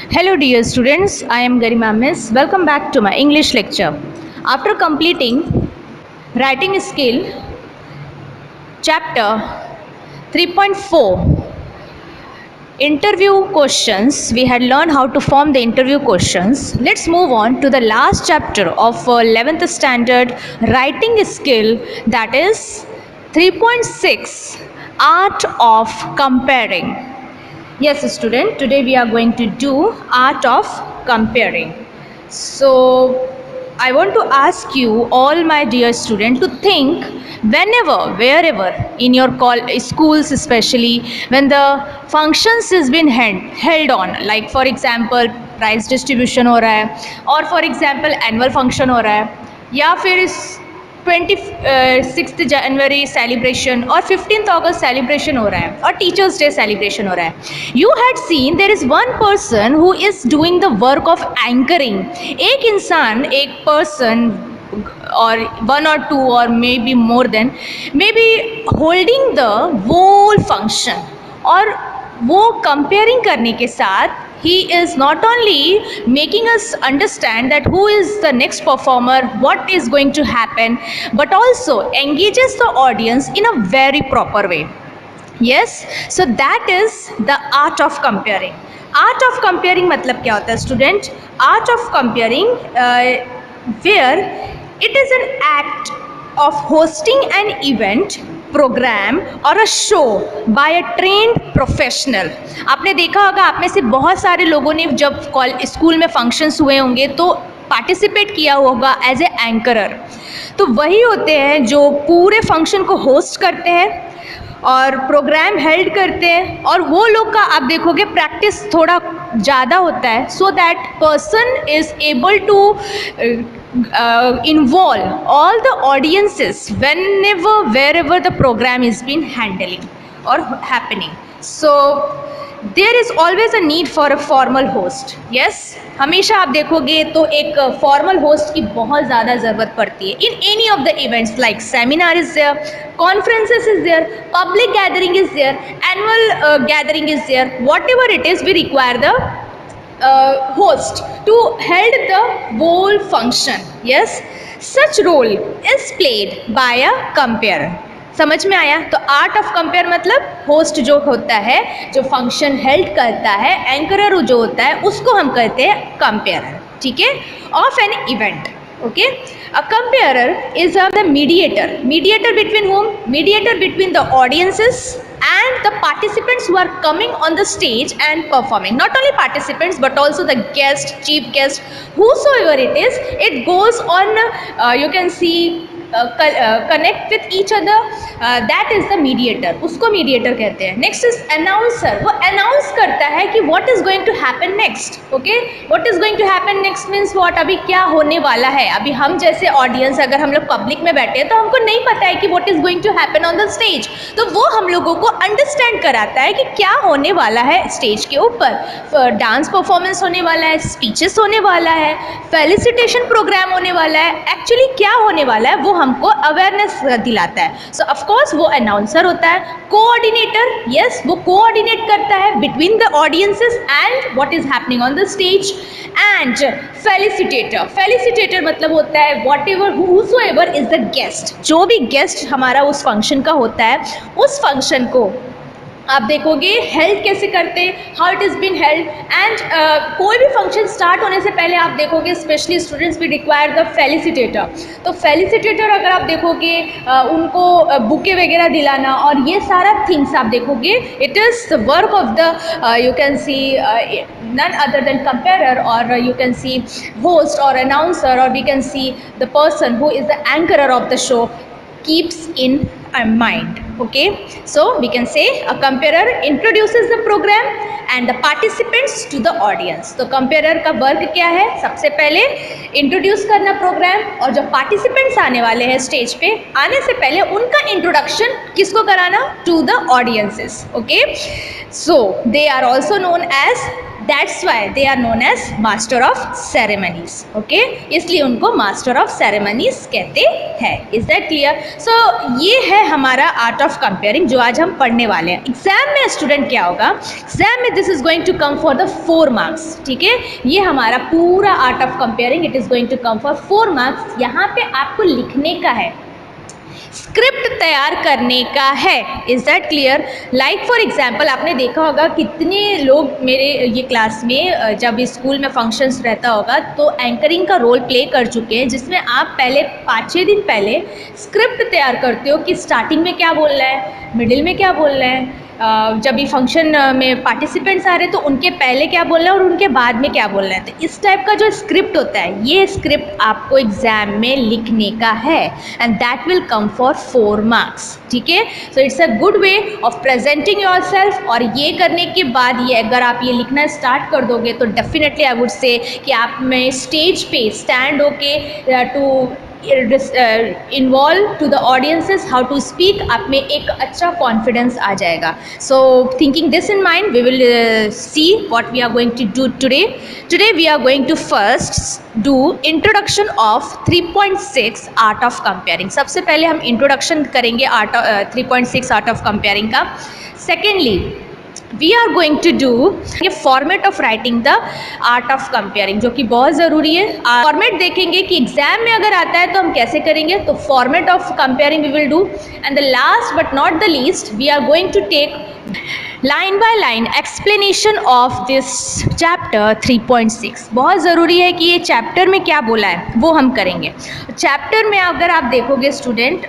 Hello dear students, I am Garima Miss. Welcome back to my English lecture. After completing writing skill chapter 3.4 interview questions, we had learned how to form the interview questions. Let's move on to the last chapter of 11th standard writing skill, that is 3.6 Art of Comparing. Yes, student, today we are going to do art of comparing. So, I want to ask you, all my dear student, to think whenever, wherever, in your schools especially, when the functions is been held on, like for example, prize distribution हो रहा है, और for example, annual function हो रहा है, या फिर इस 26 जनवरी सेलिब्रेशन और 15th अगस्त सेलिब्रेशन हो रहा है और टीचर्स डे सेलिब्रेशन हो रहा है, you had seen there is one person who is doing the work of anchoring. एक इंसान, एक पर्सन और वन और टू और maybe more than, maybe holding the whole function, और वो कंपेयरिंग करने के साथ he is not only making us understand that who is the next performer, what is going to happen, but also engages the audience in a very proper way. Yes, so that is the art of comparing. Art of comparing मतलब क्या होता है student? Art of comparing where it is an act of hosting an event, program और a show by a trained professional. आपने देखा होगा, आप में से बहुत सारे लोगों ने जब स्कूल में फंक्शंस हुए होंगे तो पार्टिसिपेट किया होगा एज ए एंकरर. तो वही होते हैं जो पूरे फंक्शन को होस्ट करते हैं और प्रोग्राम हेल्ड करते हैं, और वो लोग का आप देखोगे प्रैक्टिस थोड़ा ज़्यादा होता है, so that person is able to involve all the audiences whenever, wherever the program is been handling or happening. So there is always a need for a formal host. Yes, हमेशा आप देखोगे तो एक formal host की बहुत ज़्यादा ज़रूरत पड़ती है in any of the events, like seminar is there, conferences is there, public gathering is there, annual gathering is there, whatever it is, we require the host to held the whole function. Yes, such role is played by a comparer. समझ में आया? तो art of compare मतलब host जो होता है, जो function held करता है, एंकरर जो होता है, उसको हम कहते हैं कंपेयरर. ठीक है, of an event. Okay, a comparer is the mediator between whom? Mediator between the audiences and the participants who are coming on the stage and performing. Not only participants but also the guest, chief guest, whosoever it is, it goes on, you can see, connect with each other. That is the mediator, उसको mediator कहते हैं. Next is announcer. वो announce करता है कि what is going to happen next. Okay, what is going to happen next means what? अभी क्या होने वाला है. अभी हम जैसे ऑडियंस, अगर हम लोग पब्लिक में बैठे हैं तो हमको नहीं पता है कि what is going to happen on the stage, तो वो हम लोगों को अंडरस्टैंड कराता है कि क्या होने वाला है स्टेज के ऊपर. डांस परफॉर्मेंस होने वाला है, स्पीचेस होने वाला है, फेलिसिटेशन प्रोग्राम होने वाला है, एक्चुअली क्या होने वाला है वो हमको अवेयरनेस दिलाता है. सो ऑफ कोर्स वो अनाउंसर होता है. कोऑर्डिनेटर, यस, वो कोऑर्डिनेट करता है between the audiences and what is happening on the stage. And felicitator मतलब होता है whatever whosoever is the guest. जो भी गेस्ट हमारा उस फंक्शन का होता है, उस फंक्शन को आप देखोगे हेल्ड कैसे करते हैं, how it is been held. And कोई भी फंक्शन स्टार्ट होने से पहले आप देखोगे स्पेशली स्टूडेंट्स भी रिक्वायर द फेलिसिटेटर. तो फेलिसिटेटर अगर आप देखोगे उनको बुके वगैरह दिलाना और ये सारा थिंग्स आप देखोगे, it is the work of the you can C none other than comparer, or you can see host or announcer, or we can see the person who is the anchorer of the show keeps in mind. Okay, so we can say a comparer introduces the program and the participants to the audience. तो comparer का work क्या है? सबसे पहले introduce करना programme, और जो participants आने वाले हैं स्टेज पे, आने से पहले उनका इंट्रोडक्शन किसको कराना? To the audiences. Okay, so they are also known as that's why they are known as master of ceremonies. Okay, इसलिए उनको मास्टर ऑफ सेरेमनीज कहते हैं. Is that clear? सो ये है हमारा आर्ट ऑफ कंपेयरिंग जो आज हम पढ़ने वाले हैं. एग्जाम में स्टूडेंट क्या होगा, एग्जाम में this is going to come for the 4 marks. ठीक है, ये हमारा पूरा art of compering it is going to come for 4 marks. यहाँ पे आपको लिखने का है, स्क्रिप्ट तैयार करने का है. Is that clear? Like for example आपने देखा होगा कितने लोग मेरे ये क्लास में जब स्कूल में फंक्शंस रहता होगा तो एंकरिंग का रोल प्ले कर चुके हैं, जिसमें आप पहले 5-6 दिन पहले स्क्रिप्ट तैयार करते हो कि स्टार्टिंग में क्या बोलना है, मिडिल में क्या बोलना है, जब भी फंक्शन में पार्टिसिपेंट्स आ रहे हैं तो उनके पहले क्या बोलना है और उनके बाद में क्या बोलना है. तो इस टाइप का जो स्क्रिप्ट होता है, ये स्क्रिप्ट आपको एग्जाम में लिखने का है and that will come for 4 marks. ठीक है, so it's a good way of presenting your self. और ये करने के बाद ये अगर आप ये लिखना स्टार्ट कर दोगे तो डेफिनेटली आई वुड से कि आप में स्टेज पे स्टैंड होके to involve to the audiences how to speak, आप में एक अच्छा कॉन्फिडेंस आ जाएगा. So thinking this in mind we will see what we are going to do today. Today we are going to first do introduction of 3.6 art of compering. सबसे पहले हम introduction करेंगे 3.6 आर्ट ऑफ कंपेयरिंग का. Secondly we are going to do ये format of writing the art of comparing, जो कि बहुत ज़रूरी है. फॉर्मेट देखेंगे कि एग्जाम में अगर आता है तो हम कैसे करेंगे, तो format of compering we will do. And the last but not the least we are going to take line by line explanation of this chapter 3.6. बहुत ज़रूरी है कि ये चैप्टर में क्या बोला है वो हम करेंगे. चैप्टर में अगर आप देखोगे स्टूडेंट,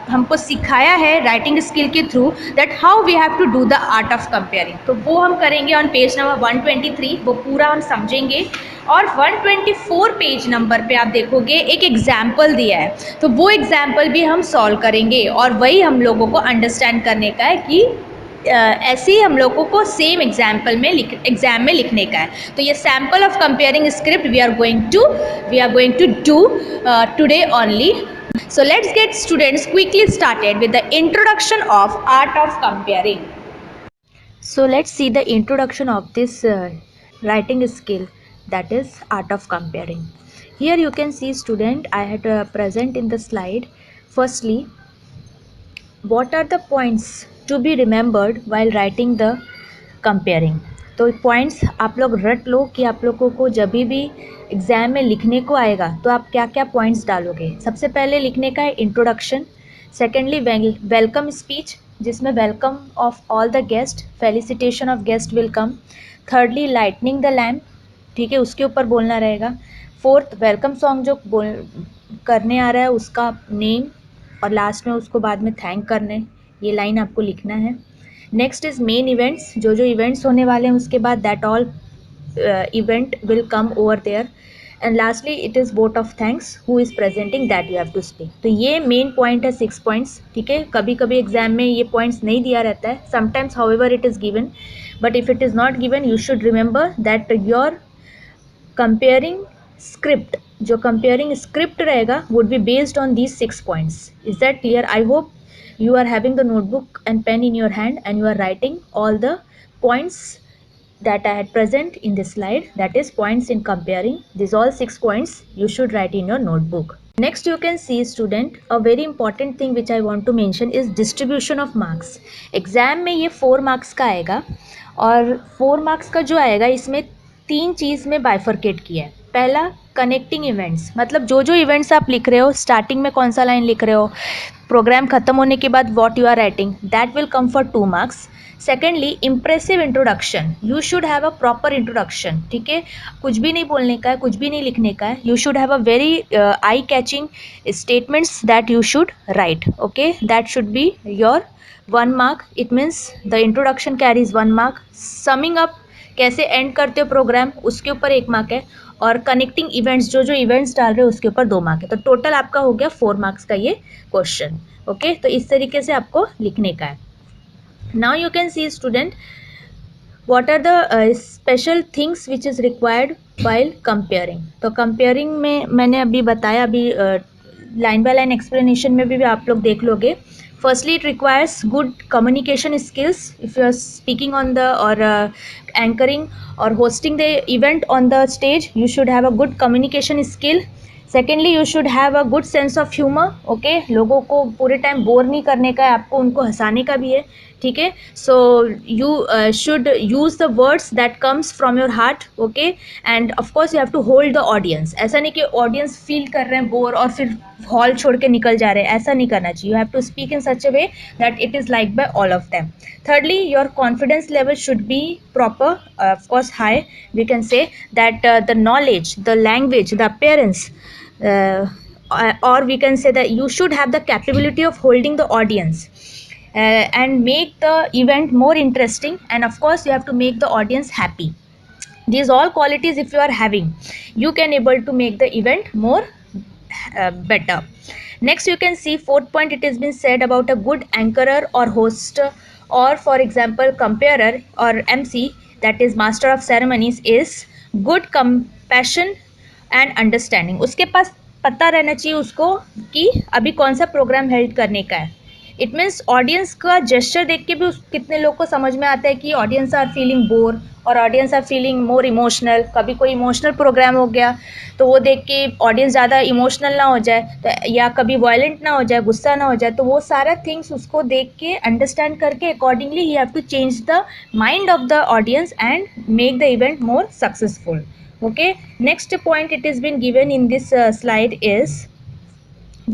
हमको सिखाया है राइटिंग स्किल के through that how we have to do the art of compering. तो वो हम करेंगे ऑन पेज नंबर 123, वो पूरा हम समझेंगे. और 124 पेज नंबर पे आप देखोगे एक एग्जाम्पल दिया है, तो वो एग्जाम्पल भी हम सॉल्व करेंगे और वही हम लोगों को अंडरस्टैंड करने का है कि ऐसे ही हम लोगों को सेम एग्जाम्पल में एग्जाम में लिखने का है. तो ये sample of compering script we are going to do today only. So let's get students quickly started with the introduction of art of comparing. So let's see the introduction of this writing skill, that is art of comparing. Here you can see student, I had present in the slide. Firstly, what are the points to be remembered while writing the comparing. तो points आप लोग रट लो कि आप लोगों को जब भी एग्ज़ाम में लिखने को आएगा तो आप क्या क्या पॉइंट्स डालोगे. सबसे पहले लिखने का है इंट्रोडक्शन. सेकेंडली वेलकम स्पीच, जिसमें welcome of all the guest, felicitation of guest will come. Thirdly lightning the lamp, ठीक है, उसके ऊपर बोलना रहेगा. फोर्थ वेलकम सॉन्ग जो करने आ रहा है उसका नेम, और लास्ट में उसको बाद में थैंक करने, ये लाइन आपको लिखना है. नेक्स्ट इज़ मेन इवेंट्स, जो जो इवेंट्स होने वाले हैं उसके बाद that all event will come over there. And lastly it is vote of thanks who is presenting that you have to speak. तो ये मेन पॉइंट है 6 पॉइंट्स. ठीक है, कभी कभी एग्जाम में ये पॉइंट्स नहीं दिया रहता है, sometimes however it is given, but if it is not given you should remember that your comparing script, जो कंपेयरिंग स्क्रिप्ट रहेगा would be based on these 6 points. Is that clear? I hope you are having the notebook and pen in your hand and you are writing all the points that I had present in this slide, that is points in comparing. These all 6 points you should write in your notebook. Next you can see student, a very important thing which I want to mention is distribution of marks. Exam में ये 4 marks का आएगा और 4 marks का जो आएगा इसमें 3 चीज़ में बाइफरकेट किया है. पहला कनेक्टिंग इवेंट्स, मतलब जो जो इवेंट्स आप लिख रहे हो, स्टार्टिंग में कौन सा लाइन लिख रहे हो, प्रोग्राम खत्म होने के बाद what you are writing, that will come for 2 marks. Secondly impressive introduction, you should have a proper introduction. ठीक है, कुछ भी नहीं बोलने का है, कुछ भी नहीं लिखने का है. You should have a very eye catching statements that you should write. Okay, that should be your 1 mark. It means the introduction carries 1 mark. Summing up, कैसे एंड करते हो प्रोग्राम, उसके ऊपर 1 मार्क है. और कनेक्टिंग इवेंट्स, जो जो events डाल रहे हो उसके ऊपर 2 मार्क है. तो टोटल आपका हो गया 4 मार्क्स का ये क्वेश्चन. ओके, तो इस तरीके से आपको लिखने का है. Now you can see student what are the special things which is required while compering. तो कंपेयरिंग में मैंने अभी बताया, अभी लाइन बाय लाइन एक्सप्लेनेशन में भी आप लोग देख लोगे. Firstly, it requires good communication skills. If you are speaking on the or anchoring or hosting the event on the stage, you should have a good communication skill. Secondly, you should have a good sense of humor. Okay, लोगों को पूरे time bore नहीं करने का है, आपको उनको हंसाने का भी है. ठीक है, so you should use the words that comes from your heart. Okay, and of course you have to hold the audience. ऐसा नहीं कि ऑडियंस फील कर रहे हैं बोर और फिर हॉल छोड़ के निकल जा रहे हैं, ऐसा नहीं करना चाहिए. You have to speak in such a way that it is like by all of them. Thirdly, your confidence level should be proper, of course high. We can say that the knowledge, the language, the appearance, or we can say that you should have the capability of holding the audience and make the event more interesting, and of course you have to make the audience happy. These all qualities if you are having, you can able to make the event more better. Next, you can see fourth point, it has been said about a good anchorer or host, or for example comparer or MC, that is master of ceremonies, is good compassion and understanding. उसके पास पता रहना चाहिए उसको कि अभी कौन सा programme held करने का है. इट मीन्स ऑडियंस का जेस्चर देख के भी कितने लोग को समझ में आता है कि ऑडियंस आर फीलिंग बोर और audience are feeling more emotional. कभी कोई इमोशनल प्रोग्राम हो गया तो वो देख के ऑडियंस ज़्यादा इमोशनल ना हो जाए, तो या कभी वायलेंट ना हो जाए, गुस्सा ना हो जाए, तो वो सारा थिंग्स उसको देख के अंडरस्टैंड करके अकॉर्डिंगली ही have to change the mind of the audience and make the event more successful. Okay, next point it has been given in this slide is,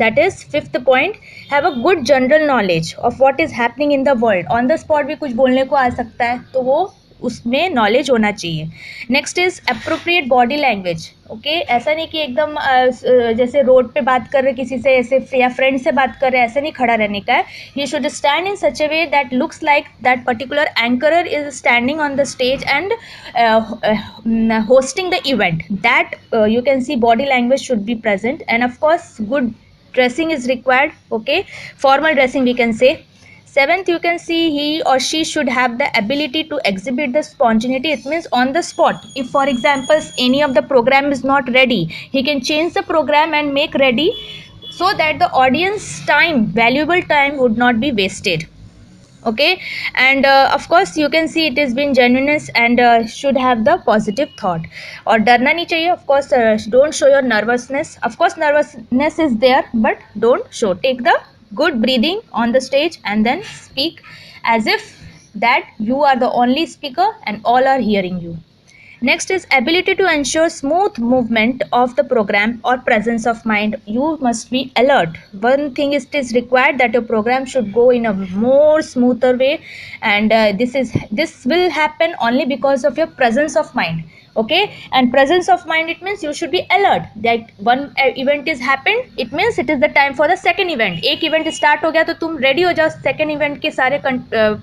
that is fifth point, have a good general knowledge of what is happening in the world. On the spot भी कुछ बोलने को आ सकता है, तो वो उसमें knowledge होना चाहिए. Next is appropriate body language. Okay, ऐसा नहीं कि एकदम जैसे रोड पे बात कर रहे किसी से ऐसे या फ्रेंड से बात कर रहे हैं, ऐसे नहीं खड़ा रहने का है. You should stand in such a way that looks like that particular anchorer is standing on the stage and hosting the event. That you can see body language should be present, and of course good dressing is required. Okay, formal dressing we can say. Seventh, you can see he or she should have the ability to exhibit the spontaneity. It means on the spot, if for example any of the program is not ready, he can change the program and make ready, so that the audience time, valuable time, would not be wasted. Okay, and of course you can see it has been genuineness and should have the positive thought. और डरना नहीं चाहिए. of course don't show your nervousness. of course nervousness is there, but don't show. Take the good breathing on the stage and then speak as if that you are the only speaker and all are hearing you. Next is ability to ensure smooth movement of the program or presence of mind. You must be alert. One thing is, it is required that your program should go in a more smoother way, and this will happen only because of your presence of mind. Okay, and presence of mind, it means you should be alert that one event is happened, it means it is the time for the second event. एक event start हो गया तो तुम ready हो जाओ second event के सारे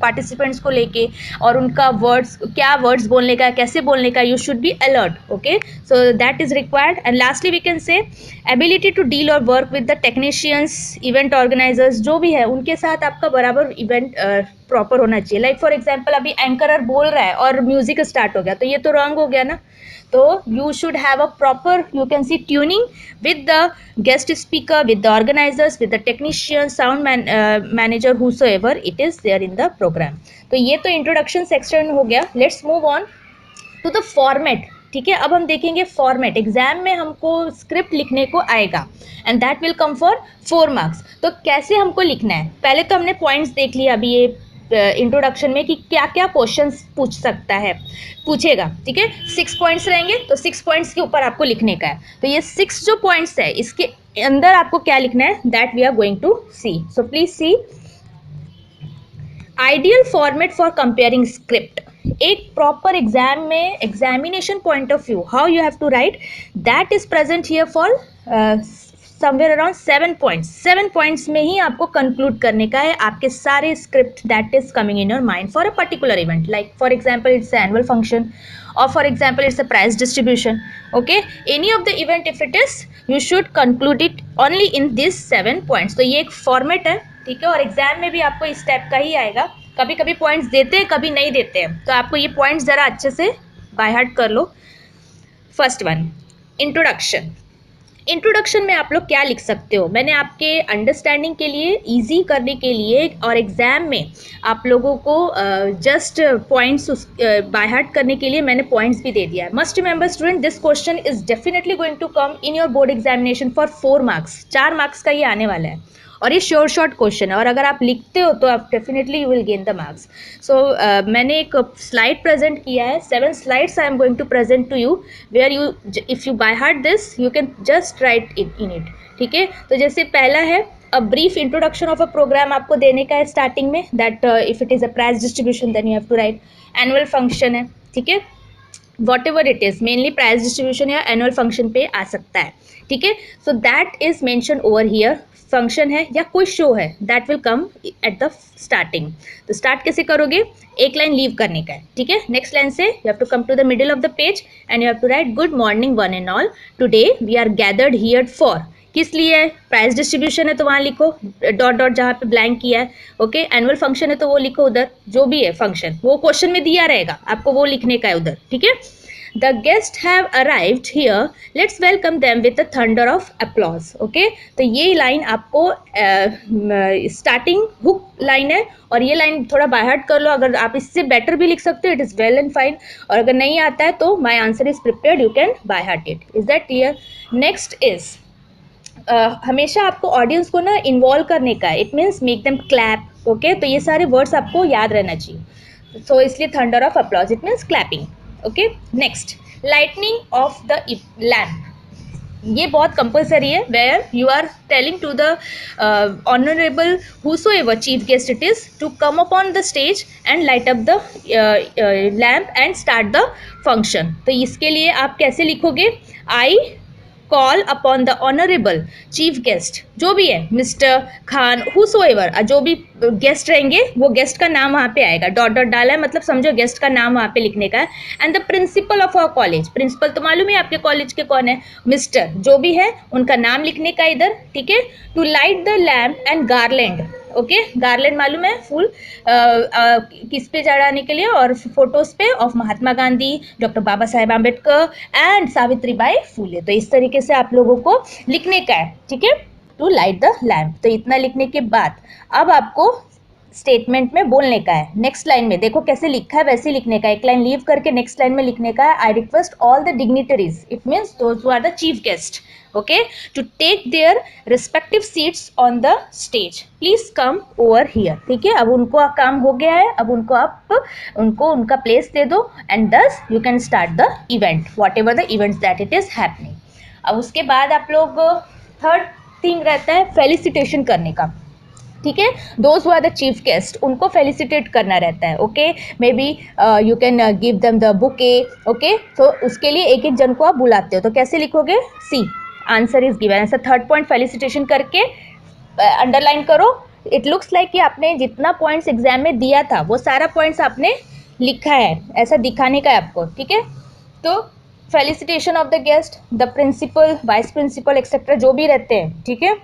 participants को लेके, और उनका words, क्या words बोलने का, कैसे बोलने का, you should be alert. Okay, so that is required. And lastly we can say ability to deal or work with the technicians, event organizers, जो भी है उनके साथ आपका बराबर event प्रॉपर होना चाहिए. लाइक फॉर एग्जाम्पल अभी एंकरर बोल रहा है और म्यूजिक स्टार्ट हो गया, तो ये तो रॉन्ग हो गया ना. तो you should have a proper, you can see, tuning with the guest speaker, with the organisers, with the technician, sound manager, whosoever it is there in the programme. तो ये तो इंट्रोडक्शन सेक्शन हो गया. Let's move on to the format. ठीक है, अब हम देखेंगे फॉर्मेट. एग्जाम में हमको स्क्रिप्ट लिखने को आएगा and that will come for 4 marks. तो कैसे हमको लिखना है, पहले तो हमने पॉइंट्स देख लिया अभी ये इंट्रोडक्शन में कि क्या क्या क्वेश्चंस पूछ सकता है, पूछेगा. ठीक है, 6 पॉइंट्स रहेंगे, तो 6 पॉइंट्स के ऊपर आपको लिखने का है. तो ये 6 जो पॉइंट्स है इसके अंदर आपको क्या लिखना है, that we are going to see. So please see. Ideal format for compering script. एक प्रॉपर एग्जाम में examination point of view how you have to write, that is present here for somewhere around 7 points. 7 points में ही आपको conclude करने का है आपके सारे script that is coming in your mind for a particular event. Like for example it's annual function, or for example it's a prize distribution. Okay, any of the event if it is, you should conclude it only in these 7 points. तो ये एक format है. ठीक है, और exam में भी आपको इस टाइप का ही आएगा. कभी कभी पॉइंट्स देते हैं, कभी नहीं देते हैं, तो आपको ये पॉइंट्स ज़रा अच्छे से बाय हार्ट कर लो. First one, introduction. इंट्रोडक्शन में आप लोग क्या लिख सकते हो, मैंने आपके अंडरस्टैंडिंग के लिए, इजी करने के लिए और एग्जाम में आप लोगों को जस्ट पॉइंट्स बाय हार्ट करने के लिए मैंने पॉइंट्स भी दे दिया है. Must remember student, this question is definitely going to come in your board examination for 4 marks. 4 marks का ये आने वाला है और ये श्योर शॉर्ट क्वेश्चन है, और अगर आप लिखते हो तो आप definitely you will gain the marks. So मैंने एक स्लाइड प्रेजेंट किया है, 7 slides I am going to present to you, where you if you by heart this you can just write it in it. ठीक है, तो जैसे पहला है a brief introduction of a program आपको देने का है स्टार्टिंग में, that if it is a prize distribution then you have to right. Annual function है, ठीक है, whatever it is, mainly price distribution या एनुअल फंक्शन पे आ सकता है. ठीक है, so that is mention over here. Function है या कोई शो है, that will come at the starting. तो स्टार्ट कैसे करोगे, एक लाइन लीव करने का है. ठीक है, नेक्स्ट लाइन से you have to come to the middle of the page and you have to write good morning one and all, today we are gathered here for. किस लिए है, प्राइस डिस्ट्रीब्यूशन है तो वहाँ लिखो डॉट डॉट जहाँ पे ब्लैंक किया है. ओके, एनुअल फंक्शन है तो वो लिखो उधर, जो भी है फंक्शन वो क्वेश्चन में दिया रहेगा, आपको वो लिखने का है उधर. ठीक है, the guests have arrived here, let's welcome them with a thunder of applause. okay, तो ये लाइन आपको स्टार्टिंग हुक लाइन है, और ये लाइन थोड़ा बाय हार्ट कर लो. अगर आप इससे बेटर भी लिख सकते हो it is well and fine, और अगर नहीं आता है तो my answer is prepared, you can by heart it. Is that clear? Next is हमेशा आपको ऑडियंस को ना इन्वॉल्व करने का है, it means make them clap. Okay, तो ये सारे वर्ड्स आपको याद रहना चाहिए. तो इसलिए thunder of applause it means clapping. Okay, next lightning of the lamp, ये बहुत कंपल्सरी है, where you are telling to the honourable whosoever chief guest it is to come upon the stage and light up the lamp and start the function. तो इसके लिए आप कैसे लिखोगे, I call upon the honourable chief guest, जो भी है mister Khan हुसोएवर, जो भी गेस्ट रहेंगे वो गेस्ट का नाम वहाँ पे आएगा, डॉट डॉट डाला है मतलब समझो गेस्ट का नाम वहाँ पे लिखने का है. And the principal of our college, principal तो मालूम है आपके कॉलेज के कौन है, मिस्टर जो भी है उनका नाम लिखने का इधर. ठीक है, to light the lamp and garland. Okay, garland मालूम है, फूल किस पे चढ़ाने के लिए, और फोटोज पे of Mahatma Gandhi, doctor Baba Saheb Ambedkar and Savitri Bai Phule. तो इस तरीके से आप लोगों को लिखने का है. ठीक है, टू लाइट द लैम्प. तो इतना लिखने के बाद अब आपको स्टेटमेंट में बोलने का है. नेक्स्ट लाइन में देखो कैसे लिखा है, वैसे लिखने का, एक लाइन लीव करके नेक्स्ट लाइन में लिखने का है, I request all the dignitaries, it means those who are the chief guest, okay, to take their respective seats on the stage, please come over here. ठीक है, अब उनको काम हो गया है, अब उनको आप उनको उनका प्लेस दे दो and thus you can start the event, whatever the events that it is happening. अब उसके बाद आप लोग थर्ड थिंग रहता है फेलिसिटेशन करने का. ठीक है, those who are the chief guest उनको फेलिसिटेट करना रहता है. Okay, maybe you can give them the bouquet. Okay, तो उसके लिए एक एक जन को आप बुलाते हो, तो कैसे लिखोगे, सी आंसर इज गिवन. ऐसा थर्ड पॉइंट फेलिसिटेशन करके अंडरलाइन करो. इट लुक्स लाइक कि आपने जितना पॉइंट्स एग्जाम में दिया था वो सारा पॉइंट्स आपने लिखा है, ऐसा दिखाने का है आपको. ठीक है, तो felicitation of the guest, the principal, vice principal etcetera जो भी रहते हैं. ठीक है,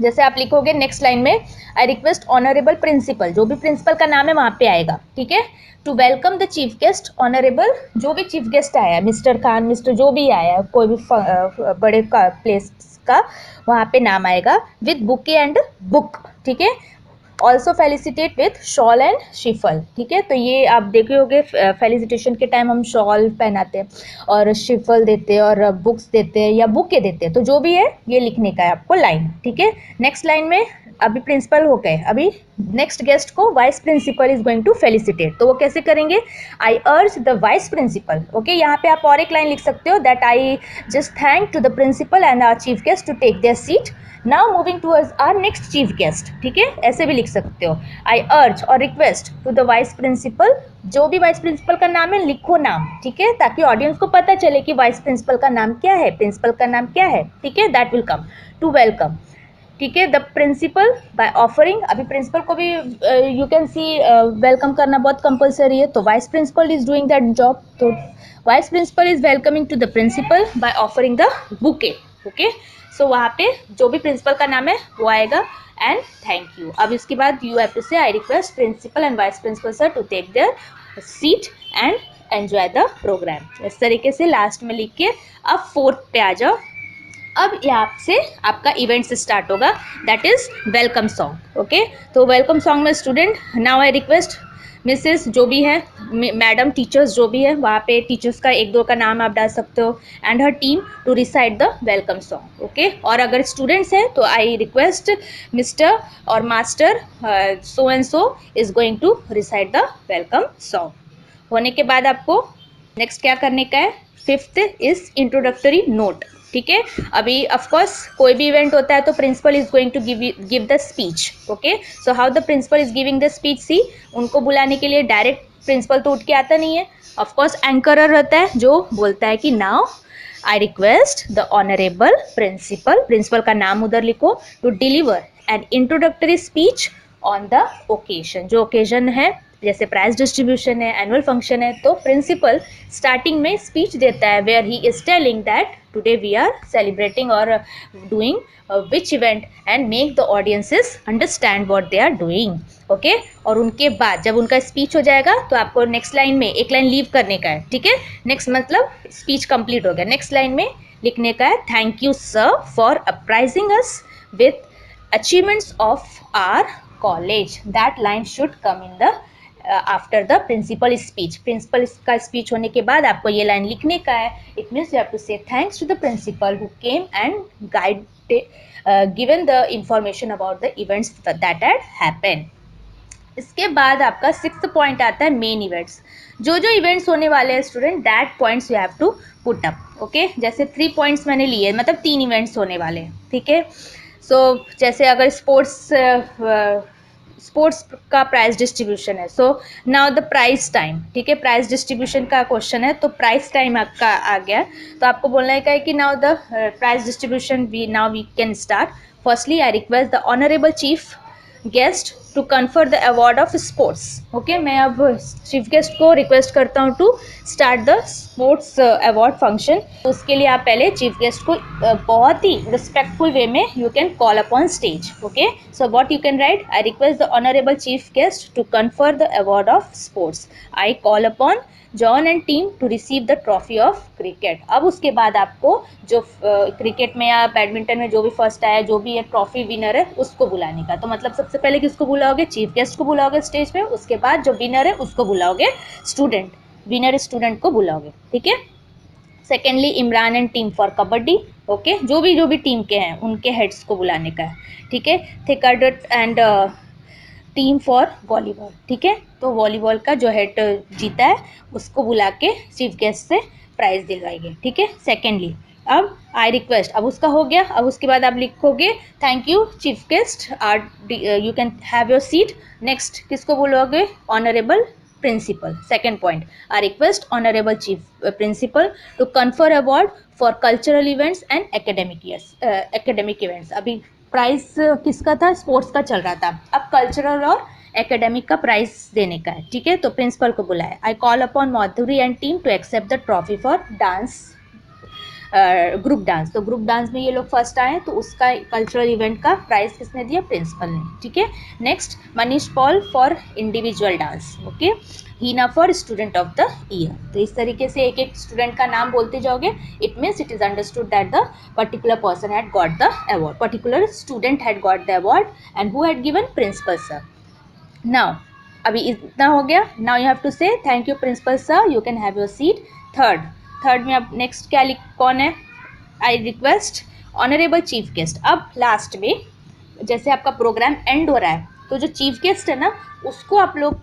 जैसे आप लिखोगे नेक्स्ट लाइन में, आई रिक्वेस्ट ऑनरेबल प्रिंसिपल, जो भी प्रिंसिपल का नाम है वहाँ पे आएगा. ठीक है, to welcome the chief guest, honourable जो भी चीफ गेस्ट आया, मिस्टर खान, मिस्टर जो भी आया, कोई भी बड़े का प्लेस का वहाँ पे नाम आएगा, विद बुके एंड बुक. ठीक है, also felicitate with shawl and शिफल. ठीक है, तो ये आप देखे होगे फेलिसिटेशन के टाइम हम शॉल पहनाते हैं और शिफल देते हैं और बुक्स देते हैं या बुके देते हैं, तो जो भी है ये लिखने का है आपको लाइन. ठीक है, नेक्स्ट लाइन में अभी प्रिंसिपल हो गए, अभी नेक्स्ट गेस्ट को vice principal is going to felicitate. तो वो कैसे करेंगे, आई अर्ज द वाइस प्रिंसिपल. ओके, यहाँ पे आप और एक लाइन लिख सकते हो, that I just thank to the principal and our chief guest to take their seat, now moving towards our next chief guest. ठीक है, ऐसे भी लिख सकते हो, आई अर्ज और request to the vice principal, जो भी वाइस प्रिंसिपल का नाम है लिखो नाम. ठीक है, ताकि ऑडियंस को पता चले कि वाइस प्रिंसिपल का नाम क्या है, प्रिंसिपल का नाम क्या है. ठीक है, that will come to welcome. ठीक है, द प्रिंसिपल बाय ऑफरिंग, अभी प्रिंसिपल को भी यू कैन सी वेलकम करना बहुत कंपलसरी है, तो vice principal is doing that job. तो vice principal is welcoming to the principal by offering the bouquet. Okay, so वहाँ पे जो भी प्रिंसिपल का नाम है वो आएगा एंड थैंक यू. अब इसके बाद you have to say I request principal and vice principal sir to take their seat and enjoy the programme. इस तरीके से लास्ट में लिख के अब फोर्थ पे आ जाओ. अब यहाँ से आपका इवेंट से स्टार्ट होगा, that is welcome song. Okay, तो वेलकम सॉन्ग में student, now I request Mrs जो भी है, मैडम टीचर्स जो भी है, वहाँ पे टीचर्स का एक दो का नाम आप डाल सकते हो, and her team to recite the welcome song. Okay, और अगर स्टूडेंट्स हैं तो आई रिक्वेस्ट मिस्टर और master so and so is going to recite the welcome song. होने के बाद आपको नेक्स्ट क्या करने का है, फिफ्थ इज इंट्रोडक्टरी नोट। ठीक है, अभी ऑफकोर्स कोई भी इवेंट होता है तो principal is going to give the speech. Okay, so how the principal is giving the speech, see उनको बुलाने के लिए डायरेक्ट प्रिंसिपल तो उठ के आता नहीं है, ऑफकोर्स एंकरर रहता है जो बोलता है कि now I request the honourable principal, principal का नाम उधर लिखो, to deliver an introductory speech on the occasion. जो ओकेजन है जैसे प्राइज डिस्ट्रीब्यूशन है, एनुअल फंक्शन है, तो प्रिंसिपल स्टार्टिंग में स्पीच देता है where he is telling that today we are celebrating और doing which event and make the audiences understand what they are doing. Okay, और उनके बाद जब उनका स्पीच हो जाएगा तो आपको नेक्स्ट लाइन में एक लाइन लीव करने का है। ठीक है, नेक्स्ट मतलब स्पीच कंप्लीट हो गया, नेक्स्ट लाइन में लिखने का है thank you sir for apprising us with achievements of our college. That line should come in the after the principal speech. Principal का स्पीच होने के बाद आपको ये लाइन लिखने का है, it means you have to say thanks to the principal who came and guided given the information about the events that had happened. इसके बाद आपका सिक्स्थ पॉइंट आता है मेन इवेंट्स। जो जो इवेंट्स होने वाले हैं student, that points you have to put up. Okay, जैसे 3 पॉइंट्स मैंने लिए, मतलब 3 इवेंट्स होने वाले हैं। ठीक है, सो जैसे अगर स्पोर्ट्स का प्राइज डिस्ट्रीब्यूशन है, so now the prize time. ठीक है, प्राइज डिस्ट्रीब्यूशन का क्वेश्चन है तो प्राइज टाइम आपका आ गया, तो आपको बोलने का है कि now the prize distribution we can start. Firstly I request the honourable chief guest to confer the award of sports. Okay, मैं अब चीफ गेस्ट को रिक्वेस्ट करता हूँ to start the sports award function. तो उसके लिए आप पहले चीफ गेस्ट को बहुत ही रिस्पेक्टफुल वे में you can call upon stage. Okay, so what you can write, I request the honourable chief guest to confer the award of sports, I call upon John and team to receive the trophy of cricket. अब उसके बाद आपको जो cricket में या badminton में जो भी फर्स्ट आया, जो भी ये ट्रॉफी विनर है, उसको बुलाने का। तो मतलब सबसे पहले किसको बुलाओगे, चीफ गेस्ट को बुलाओगे स्टेज पे, उसके बाद जो विनर है उसको बुलाओगे, स्टूडेंट विनर स्टूडेंट को बुलाओगे। ठीक है, secondly Imran and team for kabaddi. Okay, जो भी टीम के हैं उनके हेड्स को बुलाने का है। ठीक है, थिकर्डट एंड टीम फॉर वॉलीबॉल। ठीक है, तो वॉलीबॉल का जो हेड जीता है उसको बुला के चीफ गेस्ट से प्राइज दिलवाएंगे। ठीक है, सेकेंडली अब आई रिक्वेस्ट, अब उसका हो गया। अब उसके बाद आप लिखोगे thank you chief guest, or you can have your seat. Next किसको बोलोगे, honourable principal. Second point, I request honourable chief principal to confer award for cultural events and academic events. अभी प्राइस किसका था, स्पोर्ट्स का चल रहा था, अब कल्चरल और एकेडमिक का प्राइज देने का है। ठीक है, तो प्रिंसिपल को बुलाया, I call upon Madhuri and team to accept the trophy for dance, group dance. तो ग्रुप डांस में ये लोग फर्स्ट आए, तो उसका कल्चरल इवेंट का प्राइज किसने दिया, प्रिंसिपल ने। ठीक है, next Manish Paul for individual dance. Okay, Heena for student of the year. तो इस तरीके से एक एक स्टूडेंट का नाम बोलते जाओगे, it means it is understood that the particular person had got the award, particular student had got the award and who had given, principal sir. Now अभी इतना हो गया, now you have to say thank you principal sir, you can have your seat. Third में अब next क्या कौन है, I request honourable chief guest. अब लास्ट में जैसे आपका प्रोग्राम एंड हो रहा है, तो जो चीफ गेस्ट है ना, उसको आप लोग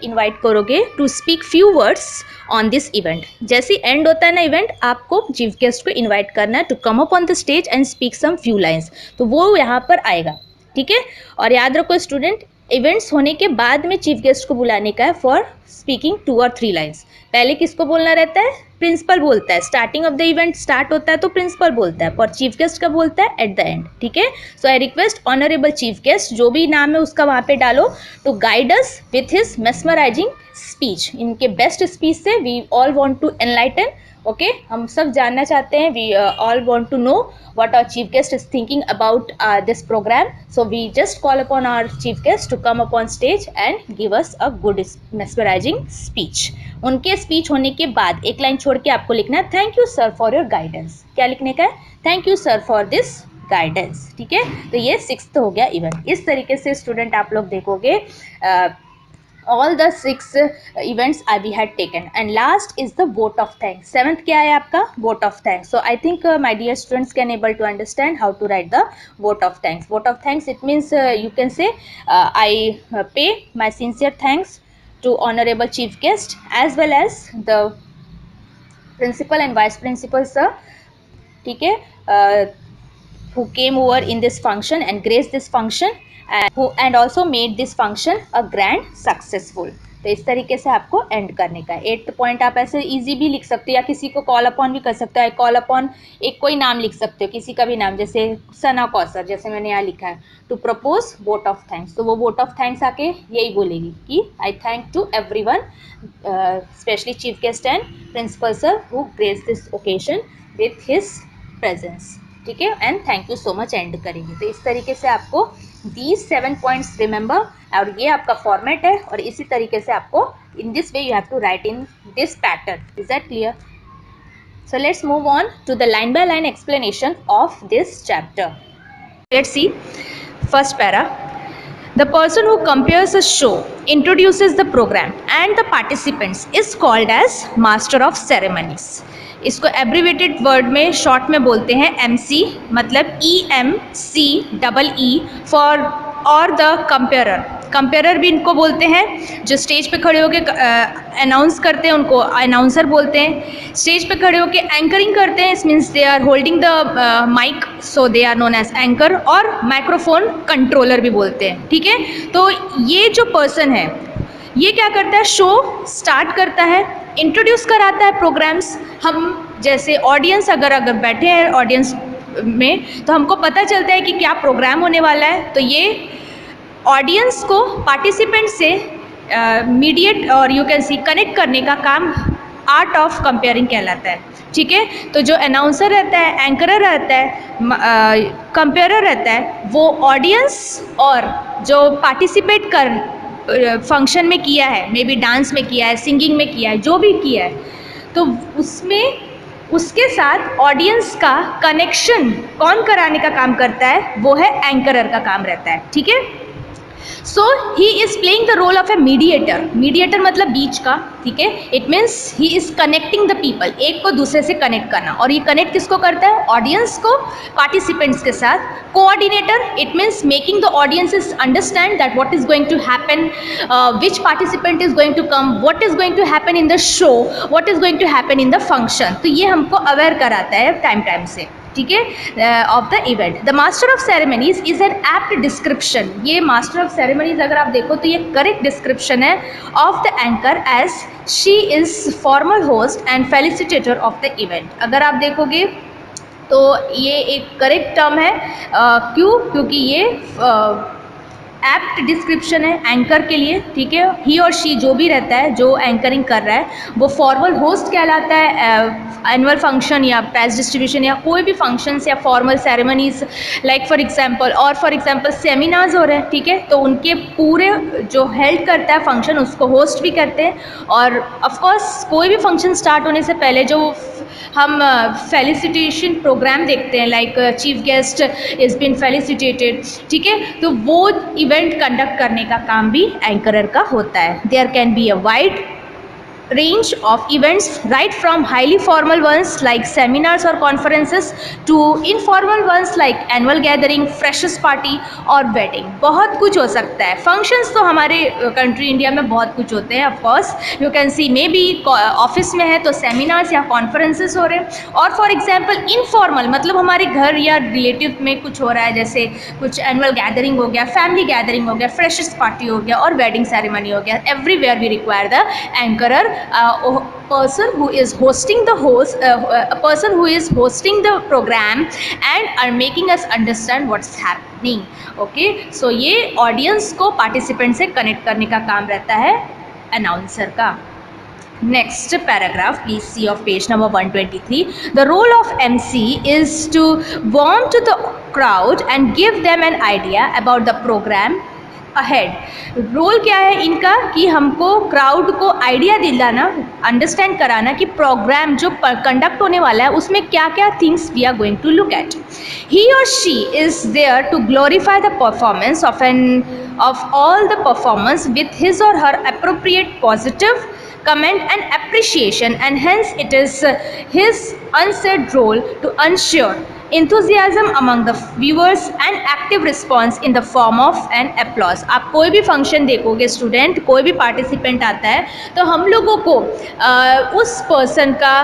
इनवाइट करोगे to speak few words on this event. जैसे एंड होता है ना इवेंट, आपको चीफ गेस्ट को इनवाइट करना है to come up on the stage and speak some few lines, तो वो यहाँ पर आएगा। ठीक है, और याद रखो स्टूडेंट, इवेंट्स होने के बाद में चीफ गेस्ट को बुलाने का है फॉर स्पीकिंग 2 और 3 लाइन्स। पहले किसको बोलना रहता है, प्रिंसिपल बोलता है, starting of the event start होता है तो प्रिंसिपल बोलता है, और चीफ गेस्ट का बोलता है एट द एंड। ठीक है, so I request honourable chief guest, जो भी नाम है उसका वहाँ पे डालो, to guide us with his mesmerising speech, इनके बेस्ट स्पीच से we all want to enlighten. Okay, हम सब जानना चाहते हैं, we all want to know what our chief guest is thinking about this program. So we just call upon our chief guest to come up on stage and give us a good mesmerizing speech. उनके speech होने के बाद एक line छोड़ के आपको लिखना है thank you sir for your guidance. क्या लिखने का है? Thank you sir for this guidance. ठीक है, तो ये 6th हो गया इवेंट. इस तरीके से स्टूडेंट आप लोग देखोगे all the 6 events we had taken, and last is the vote of thanks. 7th क्या है आपका? vote of thanks. So I think my dear students can able to understand how to write the vote of thanks. Vote of thanks, it means you can say I pay my sincere thanks to honorable chief guest as well as the principal and vice principal sir. ठीक है, who came over in this function and graced this function and also made this function a grand successful. तो इस तरीके से आपको and करने का है. 8th पॉइंट आप ऐसे इजी भी लिख सकते हो या किसी को कॉल अपॉन भी कर सकते हो. कॉल अपॉन एक कोई नाम लिख सकते हो, किसी का भी नाम, जैसे सना कौसर, जैसे मैंने यहाँ लिखा है to propose vote of thanks. तो वो वोट ऑफ थैंक्स आके यही बोलेगी कि I thank to everyone, specially chief guest and principal sir who grace this occasion with his presence. ठीक है, and thank you so much end करेंगे. तो इस तरीके से आपको these 7 points रिमेंबर, और ये आपका फॉर्मेट है, और इसी तरीके से आपको in this way you have to write in this pattern. Is that clear? So let's move on to the line by line explanation of this chapter. Let's see first para. The person who compares a show, introduces the program and the participants is called as master of ceremonies. इसको abbreviated word में short में बोलते हैं MC, मतलब EMCEE for और the कंपेयरर. कंपेयरर भी इनको बोलते हैं. जो स्टेज पे खड़े होकर अनाउंस करते हैं उनको अनाउंसर बोलते हैं. स्टेज पे खड़े होकर एंकरिंग करते हैं, इस means they are holding the mic, so they are known as anchor. और माइक्रोफोन कंट्रोलर भी बोलते हैं. ठीक है, तो ये जो पर्सन है ये क्या करता है? शो स्टार्ट करता है, इंट्रोड्यूस कराता है प्रोग्राम्स. हम जैसे ऑडियंस अगर बैठे हैं ऑडियंस में, तो हमको पता चलता है कि क्या प्रोग्राम होने वाला है. तो ये ऑडियंस को पार्टिसिपेंट से मीडिएट और यू कैन सी कनेक्ट करने का काम आर्ट ऑफ कंपेयरिंग कहलाता है. ठीक है, तो जो अनाउंसर रहता है, एंकरर रहता है, कंपेयरर रहता है, वो ऑडियंस और जो पार्टिसिपेट कर फंक्शन में किया है, मे बी डांस में किया है, सिंगिंग में किया है, जो भी किया है, तो उसमें उसके साथ ऑडियंस का कनेक्शन कौन कराने का काम करता है? वो है एंकरर का काम रहता है. ठीक है, so he is playing the role of a mediator. Mediator मतलब बीच का. ठीक है, it means he is connecting the people, एक को दूसरे से कनेक्ट करना. और ये कनेक्ट किसको करता है? ऑडियंस को पार्टिसिपेंट्स के साथ. Coordinator, it means making the audiences understand that what is going to happen, which participant is going to come, what is going to happen in the show, what is going to happen in the function. तो ये हमको aware कराता है time से. ठीक है, of the event. The master of ceremonies is an apt description. ये master of ceremonies अगर आप देखो तो ये करेक्ट डिस्क्रिप्शन है of the anchor, as she is formal host and felicitator of the event. अगर आप देखोगे तो ये एक करेक्ट टर्म है. क्यों? क्योंकि ये एप्ट डिस्क्रिप्शन है एंकर के लिए. ठीक है, ही और शी जो भी रहता है, जो एंकरिंग कर रहा है, वो फॉर्मल होस्ट कहलाता है. एनुअल फंक्शन या प्राइज डिस्ट्रीब्यूशन या कोई भी फंक्शंस या formal ceremonies, like for example seminars हो रहे हैं. ठीक है, तो उनके पूरे जो हेल्ड करता है फंक्शन, उसको होस्ट भी करते हैं. और ऑफकोर्स कोई भी फंक्शन स्टार्ट होने से पहले जो हम फेलिसिटेशन प्रोग्राम देखते हैं, like chief guest is been felicitated. ठीक है, तो वो इवेंट कंडक्ट करने का काम भी एंकरर का होता है. There can be a wide range of events, right from highly formal ones like seminars or conferences to informal ones like annual gathering, freshers party और wedding. बहुत कुछ हो सकता है. फंक्शंस तो हमारे कंट्री इंडिया में बहुत कुछ होते हैं. Of course you can C may be office में है तो सेमिनार्स या कॉन्फ्रेंसेस हो रहे हैं. और फॉर एग्जांपल इनफॉर्मल मतलब हमारे घर या रिलेटिव में कुछ हो रहा है, जैसे कुछ एनुअल गैदरिंग हो गया, फैमिली गैदरिंग हो गया, फ्रेशर्स पार्टी हो गया और वेडिंग सेरेमनी हो गया. Everywhere we require the anchorer, person who is hosting a person who is hosting the program and are making us understand what's happening. Okay, so ये audience को participant से connect करने का काम रहता है अनाउंसर का. Next paragraph, please see of page number 123. The role of MC is to warm to the crowd and give them an idea about the program ahead. Role क्या है इनका कि हमको क्राउड को आइडिया दिलाना, अंडरस्टैंड कराना कि प्रोग्राम जो कंडक्ट होने वाला है उसमें क्या क्या things we are going to look at. He or she is there to glorify the performance of all the performers with his or her appropriate positive comment and appreciation, and hence it is his unsaid role to ensure enthusiasm among the viewers and active response in the form of an applause. आप कोई भी function देखोगे student, कोई भी participant आता है तो हम लोगों को उस पर्सन का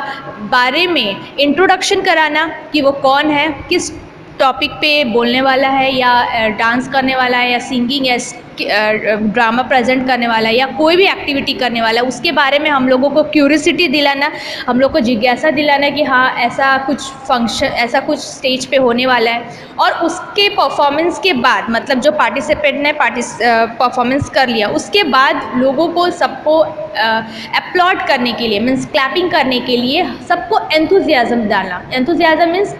बारे में इंट्रोडक्शन कराना कि वो कौन है, किस टॉपिक पे बोलने वाला है, या डांस करने वाला है, या सिंगिंग या ड्रामा प्रेजेंट करने वाला है, या कोई भी एक्टिविटी करने वाला है, उसके बारे में हम लोगों को क्यूरियोसिटी दिलाना, हम लोग को जिज्ञासा दिलाना कि हाँ ऐसा कुछ फंक्शन, ऐसा कुछ स्टेज पे होने वाला है. और उसके परफॉर्मेंस के बाद, मतलब जो पार्टिसिपेंट ने परफॉर्मेंस कर लिया उसके बाद लोगों को सबको अपलॉड करने के लिए, मीन्स क्लैपिंग करने के लिए सबको एंथुजियाज्म डालना. एंथुजियाज्म मीन्स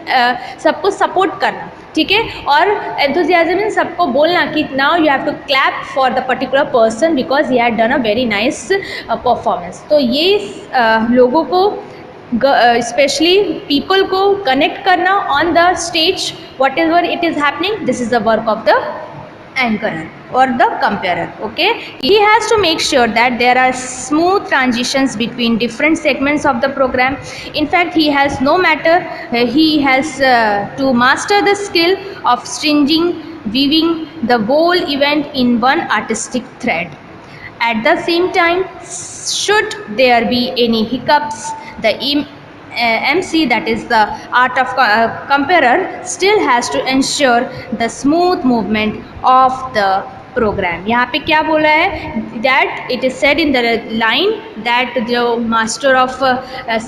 सबको सपोर्ट करना, ठीक है. और एंथुजियाज्म मीन्स सबको बोलना कि now you have to clap for the particular person because he had done a very nice performance. तो ये लोगों को, स्पेशली पीपल को कनेक्ट करना on the stage, whatever it is happening, this is the work of the anchorer or the comparer. Okay, he has to make sure that there are smooth transitions between different segments of the program. In fact, he has he has to master the skill of stringing, weaving the whole event in one artistic thread. At the same time, should there be any hiccups, the MC, that is the art of comparer, still has to ensure the smooth movement of the program. यहाँ पे क्या बोला है, that it is said in the line that जो master of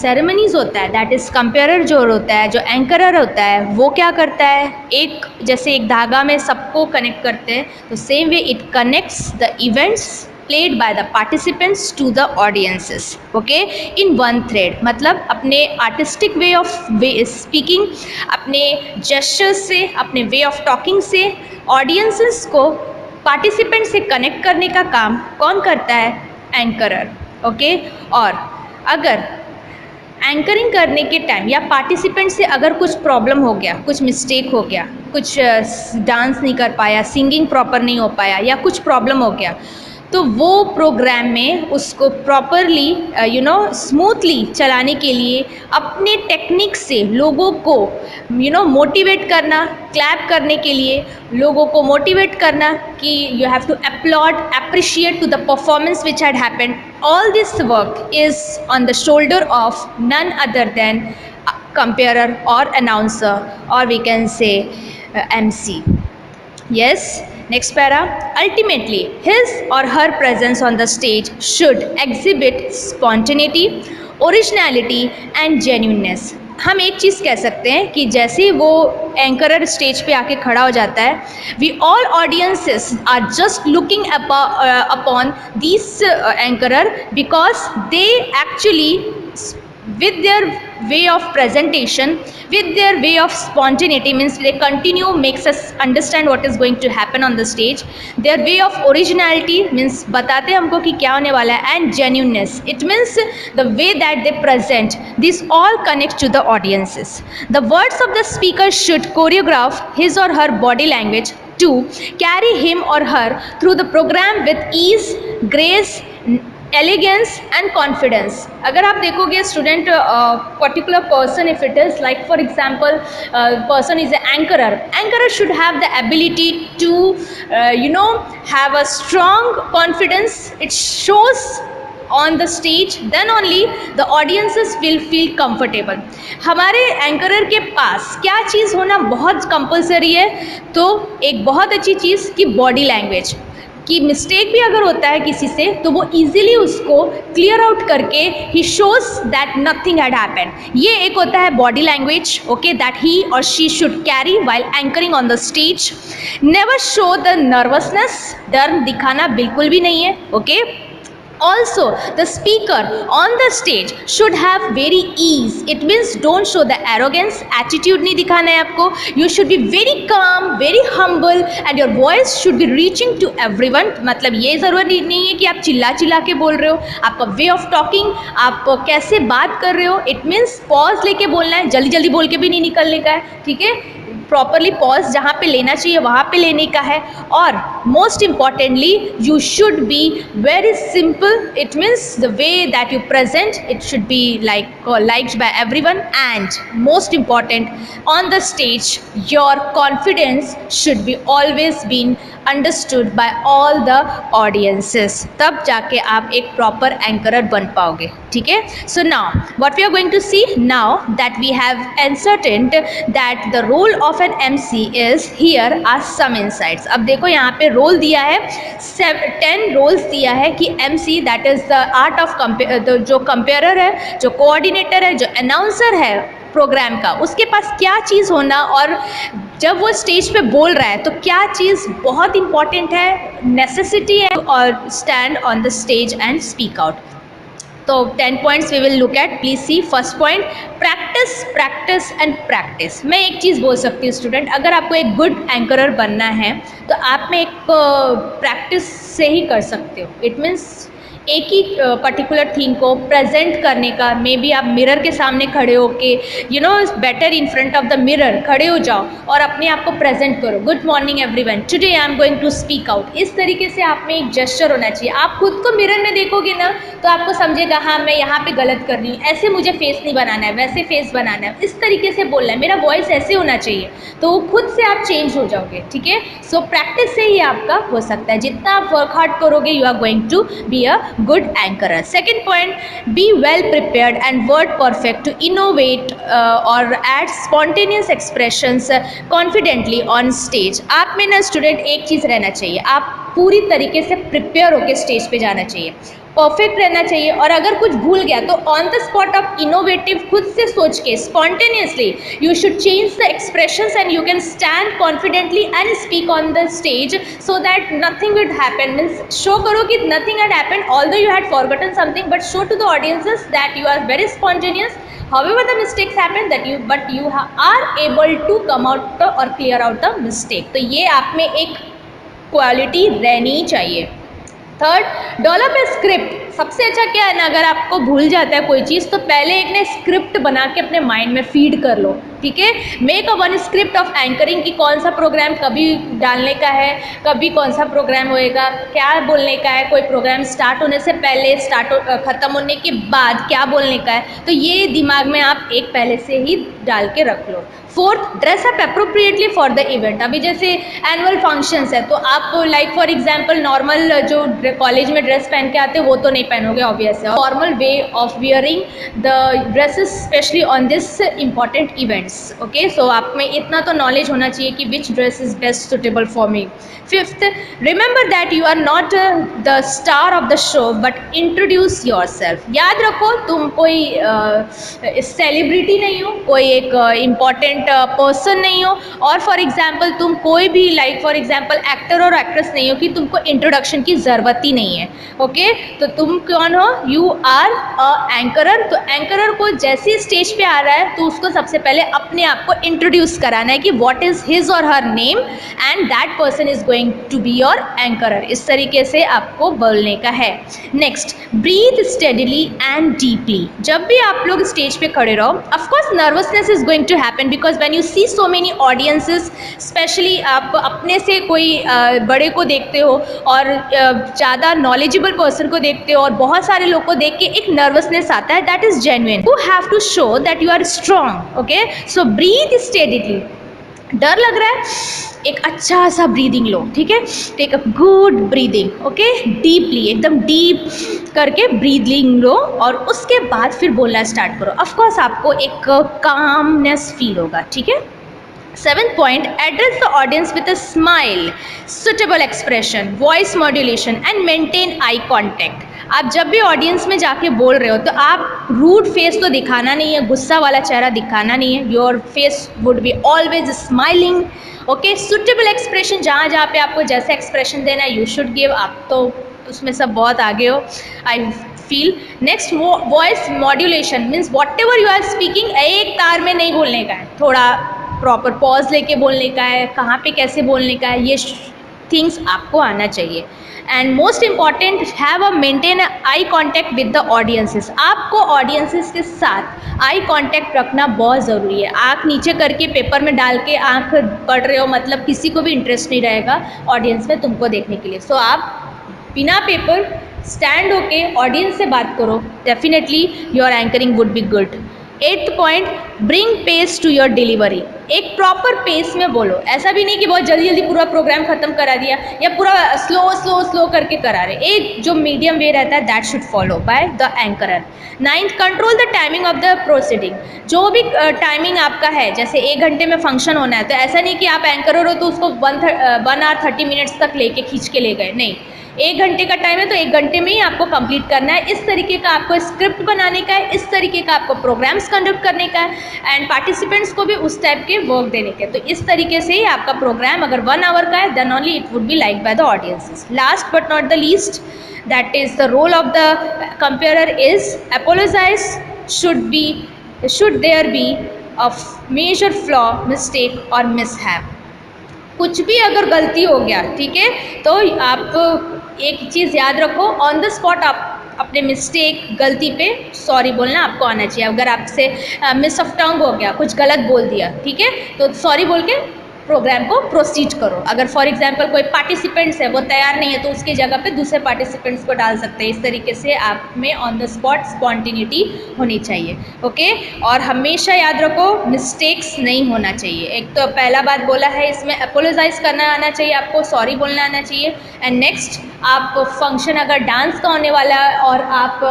ceremonies होता है, that is comparer जो होता है, जो anchorer होता है, वो क्या करता है, एक जैसे एक धागा में सबको कनेक्ट करते हैं, तो same way it connects the events played by the participants to the audiences, okay, in one thread. मतलब अपने artistic way of speaking, अपने gestures से, अपने way of talking से audiences को participant से connect करने का काम कौन करता है, anchorer, okay. और अगर एंकरिंग करने के टाइम या पार्टिसिपेंट से अगर कुछ प्रॉब्लम हो गया, कुछ मिस्टेक हो गया, कुछ डांस नहीं कर पाया, सिंगिंग प्रॉपर नहीं हो पाया, या कुछ प्रॉब्लम हो गया, तो वो प्रोग्राम में उसको प्रॉपरली स्मूथली चलाने के लिए अपने टेक्निक से लोगों को मोटिवेट करना, क्लैप करने के लिए लोगों को मोटिवेट करना कि you have to applaud, appreciate to the performance which had happened. All this work is on the shoulder of none other than comparer or announcer, or we can say MC. Yes, next para. Ultimately, his or her presence on the stage should exhibit spontaneity, originality and genuineness. हम एक चीज़ कह सकते हैं कि जैसे ही वो एंकरर stage पे आके खड़ा हो जाता है, we all audiences are just looking upon this anchorer because they actually, with their way of presentation, with their way of spontaneity, means they continue makes us understand what is going to happen on the stage. Their way of originality means बताते हमको कि क्या होने वाला है, and genuineness, it means the way that they present. This all connect to the audiences. The words of the speaker should choreograph his or her body language to carry him or her through the program with ease, grace, elegance and confidence. अगर आप देखोगे student, particular person, if it is like for example person is anchorer should have the ability to have a strong confidence. It shows on the stage, then only the audiences will feel comfortable. हमारे एंकरर के पास क्या चीज़ होना बहुत compulsory है, तो एक बहुत अच्छी चीज़ कि बॉडी लैंग्वेज, कि मिस्टेक भी अगर होता है किसी से तो वो इजीली उसको क्लियर आउट करके he shows that nothing had happened. ये एक होता है body language, okay, that he और she should carry while anchoring on the stage. Never show the nervousness, डर दिखाना बिल्कुल भी नहीं है, okay. Also, the speaker on the stage should have very ease. It means don't show the arrogance, attitude नहीं दिखाना है आपको. You should be very calm, very humble, and your voice should be reaching to everyone. मतलब ये ज़रूरी नहीं है कि आप चिल्ला चिल्ला के बोल रहे हो. आपका वे ऑफ टॉकिंग, आप कैसे बात कर रहे हो, इट मीन्स पॉज लेके बोलना है, जल्दी जल्दी बोल के भी नहीं निकलने का है. ठीक है, प्रॉपरली पॉज जहाँ पे लेना चाहिए वहाँ पे लेने का है. और most importantly you should be very simple. It means the way that you present it should be liked by everyone. And most important, on the stage your confidence should be always been understood by all the audiences. तब जाके आप एक proper एंकरर बन पाओगे. ठीक है, so now what we are going to see now that we have ascertained that the role of an MC is, here are some insights. अब देखो यहाँ पे रोल दिया है, 10 रोल्स दिया है कि MC that is the art of जो कंपेयरर है, जो कोऑर्डिनेटर है, जो अनाउंसर है प्रोग्राम का, उसके पास क्या चीज़ होना, और जब वो स्टेज पे बोल रहा है तो क्या चीज़ बहुत इंपॉर्टेंट है, नेसेसिटी है, और stand on the stage and speak out. तो 10 points we will look at. Please see. First point, practice practice and practice. मैं एक चीज़ बोल सकती हूँ स्टूडेंट, अगर आपको एक गुड एंकरर बनना है तो आप में एक प्रैक्टिस से ही कर सकते हो. इट मीन्स एक ही पर्टिकुलर थिंग को प्रेजेंट करने का, मे बी आप मिरर के सामने खड़े हो के, you know, better in front of the mirror खड़े हो जाओ और अपने आप को प्रेजेंट करो. Good morning everyone, today I am going to speak out. इस तरीके से आप में एक जेस्चर होना चाहिए. आप खुद को मिरर में देखोगे ना तो आपको समझेगा हाँ मैं यहाँ पे गलत कर रही हूँ, ऐसे मुझे फेस नहीं बनाना है, वैसे फेस बनाना है, इस तरीके से बोलना है, मेरा वॉइस ऐसे होना चाहिए. तो खुद से आप चेंज हो जाओगे. ठीक है, सो प्रैक्टिस से ही आपका हो सकता है. जितना आप वर्क हार्ड करोगे you are going to be a good anchorer. Second point, be well prepared and word perfect to innovate or add spontaneous expressions confidently on stage. आप में ना स्टूडेंट एक चीज़ रहना चाहिए, आप पूरी तरीके से प्रिपेयर होकर स्टेज पे जाना चाहिए, परफेक्ट रहना चाहिए. और अगर कुछ भूल गया तो ऑन द स्पॉट आप इनोवेटिव खुद से सोच के spontaneously you should change the expressions and you can stand confidently and speak on the stage so that nothing would happen. Means show करो कि nothing had happened although you had forgotten something, but show to the audiences that you are very spontaneous. However the mistakes happen that you but you are able to come out or clear out the mistake. तो ये आप में एक quality रहनी चाहिए. Third, develop a script. सबसे अच्छा क्या है ना, अगर आपको भूल जाता है कोई चीज़ तो पहले एक ने स्क्रिप्ट बना के अपने माइंड में फीड कर लो. ठीक है, make a one script of anchoring कि कौन सा प्रोग्राम कभी डालने का है, कभी कौन सा प्रोग्राम होएगा, क्या बोलने का है, कोई प्रोग्राम स्टार्ट होने से पहले, ख़त्म होने के बाद क्या बोलने का है. तो ये दिमाग में आप एक पहले से ही डाल के रख लो. Fourth, dress up appropriately for the event. अभी जैसे एनुअल फंक्शंस है तो आप लाइक फॉर एग्जांपल नॉर्मल जो कॉलेज में ड्रेस पहन के आते हैं वो तो नहीं पहनोगे ऑब्वियस है. Formal way of wearing the dresses specially on this important events. Okay, so आप में इतना तो नॉलेज होना चाहिए कि which dress is best suitable for me. Fifth, remember that you are not the star of the show but introduce your self. याद रखो तुम कोई सेलिब्रिटी नहीं हो, कोई एक इम्पॉर्टेंट पर्सन नहीं हो, और फॉर एग्जाम्पल तुम कोई भी लाइक फॉर एग्जाम्पल एक्टर और एक्ट्रेस नहीं हो कि तुमको इंट्रोडक्शन की ज़रूरत ही नहीं है. ओके, तो तुम कौन हो, यू आर अ एंकरर. तो एंकरर को जैसे स्टेज पे आ रहा है तो उसको सबसे पहले अपने आप को इंट्रोड्यूस कराना है कि व्हाट इज़ हिज और her name and that person is going to be your anchorer. इस तरीके से आपको बोलने का है. Next, breathe steadily and deeply. जब भी आप लोग स्टेज पे खड़े रहो, of course nervousness is going to happen because when you see so many audiences, specially आप अपने से कोई बड़े को देखते हो और ज़्यादा नॉलेजेबल पर्सन को देखते हो और बहुत सारे लोग को देख के एक नर्वसनेस आता है, that is genuine. You have to show that you are strong. Okay, so breathe steadily. डर लग रहा है, एक अच्छा सा ब्रीदिंग लो. ठीक है, take a good breathing. Okay, deeply, एकदम डीप करके ब्रीदिंग लो और उसके बाद फिर बोलना स्टार्ट करो. ऑफकोर्स आपको एक कामनेस फील होगा. ठीक है. Seventh point, address the audience with a smile, suitable expression, voice modulation and maintain eye contact. आप जब भी ऑडियंस में जाके बोल रहे हो तो आप रूड फेस तो दिखाना नहीं है, गुस्सा वाला चेहरा दिखाना नहीं है. Your face would be always smiling. Okay, suitable expression, जहाँ जहाँ पे आपको जैसे एक्सप्रेशन देना है यू शुड गिव. आप तो उसमें सब बहुत आगे हो, I feel. Next voice modulation means whatever you are speaking एक तार में नहीं बोलने का है, थोड़ा प्रॉपर पॉज लेके बोलने का है, कहाँ पे कैसे बोलने का है, ये थिंग्स आपको आना चाहिए. And most important, have a maintain eye contact with the audiences. आपको ऑडियंसेस के साथ आई कॉन्टैक्ट रखना बहुत ज़रूरी है. आँख नीचे करके पेपर में डाल के आँख पढ़ रहे हो, मतलब किसी को भी इंटरेस्ट नहीं रहेगा ऑडियंस में तुमको देखने के लिए. सो आप बिना पेपर स्टैंड होके ऑडियंस से बात करो, definitely your anchoring would be good. 8th point, bring pace to your delivery. एक प्रॉपर पेस में बोलो, ऐसा भी नहीं कि बहुत जल्दी जल्दी पूरा प्रोग्राम खत्म करा दिया या पूरा स्लो स्लो स्लो करके करा रहे. एक जो मीडियम वे रहता है that should follow by the anchorer. 9th, control the timing of the proceeding. जो भी टाइमिंग आपका है, जैसे 1 घंटे में फंक्शन होना है, तो ऐसा नहीं कि आप एंकरर हो तो उसको 1 आवर 30 मिनट्स तक लेके खींच के ले गए, नहीं. 1 घंटे का टाइम है तो 1 घंटे में ही आपको कंप्लीट करना है. इस तरीके का आपको स्क्रिप्ट बनाने का है, इस तरीके का आपको प्रोग्राम्स कंडक्ट करने का है एंड पार्टिसिपेंट्स को भी उस टाइप के वर्क देने के. तो इस तरीके से ही आपका प्रोग्राम अगर 1 आवर का है then only it would be like by the audiences. Last but not the least, that is the role of the comperer is apologize. Should there be a major flaw, mistake or mishap. कुछ भी अगर गलती हो गया, ठीक है, तो आप एक चीज़ याद रखो, ऑन द स्पॉट आप अपने मिस्टेक गलती पे सॉरी बोलना आपको आना चाहिए. अगर आपसे मिस ऑफ टंग हो गया, कुछ गलत बोल दिया, ठीक है, तो सॉरी बोल के प्रोग्राम को प्रोसीड करो. अगर फॉर एग्जांपल कोई पार्टिसिपेंट्स है वो तैयार नहीं है तो उसकी जगह पे दूसरे पार्टिसिपेंट्स को डाल सकते हैं. इस तरीके से आप में ऑन द स्पॉट स्पॉन्टिनिटी होनी चाहिए. ओके, और हमेशा याद रखो मिस्टेक्स नहीं होना चाहिए. एक तो पहला बात बोला है, इसमें अपोलोजाइज करना आना चाहिए आपको, सॉरी बोलना आना चाहिए. एंड नेक्स्ट, आप फंक्शन अगर डांस का होने वाला है और आप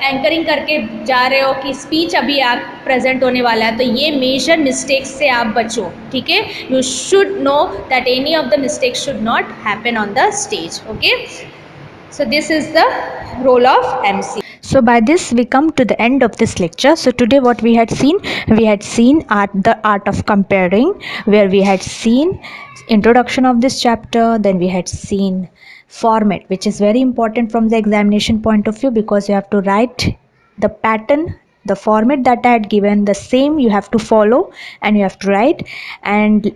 एंकरिंग करके जा रहे हो कि स्पीच अभी आप प्रेजेंट होने वाला है, तो ये मेजर मिस्टेक्स से आप बचो, ठीक है. You should know that any of the mistakes should not happen on the stage. Okay, so this is the role of MC. So by this we come to the end of this lecture. So today what we had seen the art of comparing, where we had seen introduction of this chapter. Then we had seen format, which is very important from the examination point of view, because you have to write the pattern, the format that I had given, the same you have to follow and you have to write. And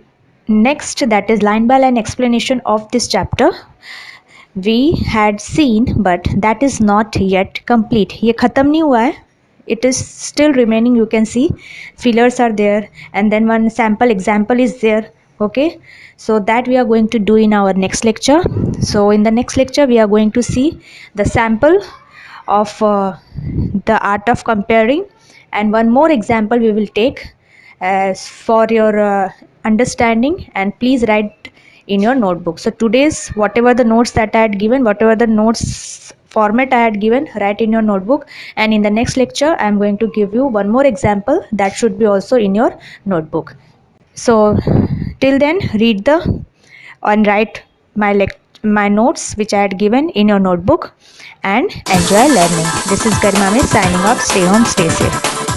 next, that is line by line explanation of this chapter we had seen, but that is not yet complete. ये ख़त्म नहीं हुआ है, it is still remaining. You can see fillers are there and then one sample example is there. Okay, so that we are going to do in our next lecture. So in the next lecture we are going to see the sample of the art of comparing, and one more example we will take for your understanding, and please write in your notebook. So today's whatever the notes that I had given, whatever the notes format I had given, write in your notebook, and in the next lecture I am going to give you one more example that should be also in your notebook. So till then, read the and write my notes which I had given in your notebook and enjoy learning. This is Garima signing off. Stay home, stay safe.